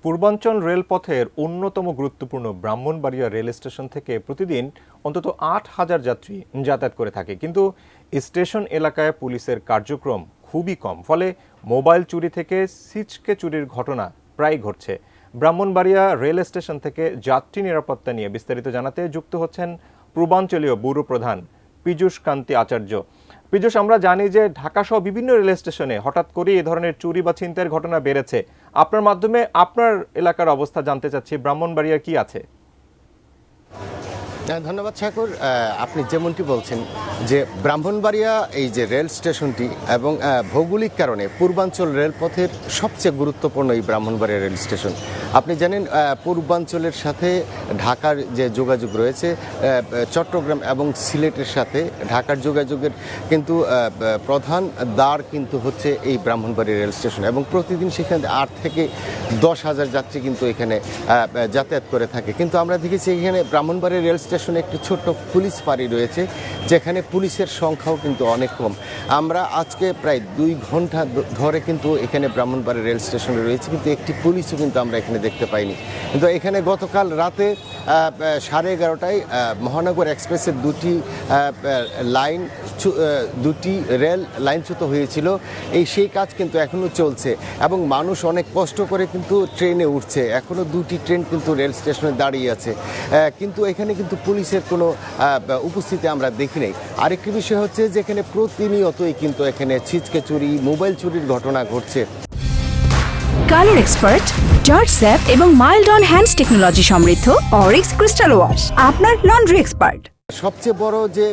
পূর্বাঞ্চল রেলপথের অন্যতম গুরুত্বপূর্ণ ব্রাহ্মণবাড়িয়া রেল স্টেশন থেকে প্রতিদিন অন্তত ৮,০০০ যাত্রী যাতায়াত করে থাকে, কিন্তু স্টেশন এলাকায় পুলিশের কার্যক্রম খুবই কম। ফলে মোবাইল চুরি থেকে ছিচকে চুরির ঘটনা প্রায় ঘটছে। ব্রাহ্মণবাড়িয়া রেল স্টেশন থেকে যাত্রী নিরাপত্তা নিয়ে বিস্তারিত জানাতে যুক্ত হচ্ছেন পূর্বাঞ্চলীয় ব্যুরো প্রধান পীযূষ কান্তি আচার্য। পীযূষ, আমরা জানি যে ঢাকাসহ বিভিন্ন রেল স্টেশনে হঠাৎ করে এ ধরনের চুরি বা ছিনতাইয়ের ঘটনা বেড়েছে। আপনার মাধ্যমে আপনার এলাকার অবস্থা জানতে চাচ্ছি, ব্রাহ্মণবাড়িয়া কি আছে? ধন্যবাদ শাকুর। আপনি যেমনটি বলছেন যে ব্রাহ্মণবাড়িয়া এই যে রেল স্টেশনটি এবং ভৌগোলিক কারণে পূর্বাঞ্চল রেলপথের সবচেয়ে গুরুত্বপূর্ণ এই ব্রাহ্মণবাড়িয়া রেল স্টেশন। আপনি জানেন পূর্বাঞ্চলের সাথে ঢাকার যে যোগাযোগ রয়েছে, চট্টগ্রাম এবং সিলেটের সাথে ঢাকার যোগাযোগের কিন্তু প্রধান দ্বার কিন্তু হচ্ছে এই ব্রাহ্মণবাড়িয়া রেল স্টেশন, এবং প্রতিদিন সেখানে ৮ থেকে ১০,০০০ যাত্রী কিন্তু এখানে যাতায়াত করে থাকে। কিন্তু আমরা দেখেছি এখানে ব্রাহ্মণবাড়িয়া রেল স্টেশনে একটি ছোট্ট পুলিশ ফাঁড়ি রয়েছে, যেখানে পুলিশের সংখ্যাও কিন্তু অনেক কম। আমরা আজকে প্রায় ২ ঘন্টা ধরে কিন্তু এখানে ব্রাহ্মণবাড়িয়া রেল স্টেশনে রয়েছে, কিন্তু একটি পুলিশও কিন্তু আমরা এখানে দেখতে পাইনি। কিন্তু এখানে গতকাল রাতে 11:30টায় মহানগর এক্সপ্রেসের দুটি রেল লাইনচ্যুত হয়েছিল। সেই কাজ কিন্তু এখনও চলছে এবং মানুষ অনেক কষ্ট করে কিন্তু ট্রেনে উঠছে। এখনও 2টি ট্রেন কিন্তু রেল স্টেশনে দাঁড়িয়ে আছে, কিন্তু এখানে কিন্তু পুলিশের কোনো উপস্থিতি আমরা দেখি নাই। আরেকটি বিষয় হচ্ছে যে এখানে প্রতিনিয়তই কিন্তু এখানে ছিচকে চুরি, মোবাইল চুরির ঘটনা ঘটছে। কালার এক্সপার্ট, জর্জ স্যাপ এবং মাইল্ড অন হ্যান্ডস টেকনোলজি সমৃদ্ধ অরিক্স ক্রিস্টাল ওয়াশ আপনার লন্ড্রি এক্সপার্ট। সবচেয়ে বড় যে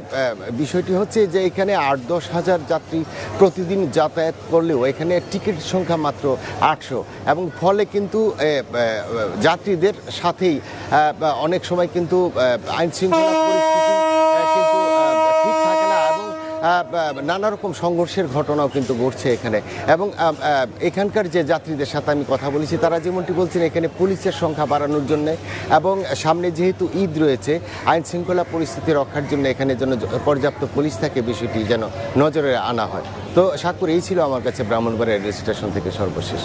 বিষয়টি হচ্ছে যে এখানে ৮-১০ হাজার যাত্রী প্রতিদিন যাতায়াত করলেও এখানে টিকিটের সংখ্যা মাত্র ৮০০, এবং ফলে কিন্তু যাত্রীদের সাথেই অনেক সময় কিন্তু আইন শৃঙ্খলা পরিস্থিতি কিন্তু ঠিক থাকে না, এবং নানা রকম সংঘর্ষের ঘটনাও কিন্তু ঘটছে এখানে। এবং এখানকার যে যাত্রীদের সাথে আমি কথা বলেছি, তারা যেমনটি বলছেন এখানে পুলিশের সংখ্যা বাড়ানোর জন্য এবং সামনে যেহেতু ঈদ রয়েছে, আইন শৃঙ্খলা পরিস্থিতি রক্ষার জন্য এখানে যেন পর্যাপ্ত পুলিশ থাকে, বিষয়টি যেন নজরে আনা হয়। তো শাকুর, এই ছিল আমার কাছে ব্রাহ্মণবাড়িয়া রেল স্টেশন থেকে সর্বশেষ।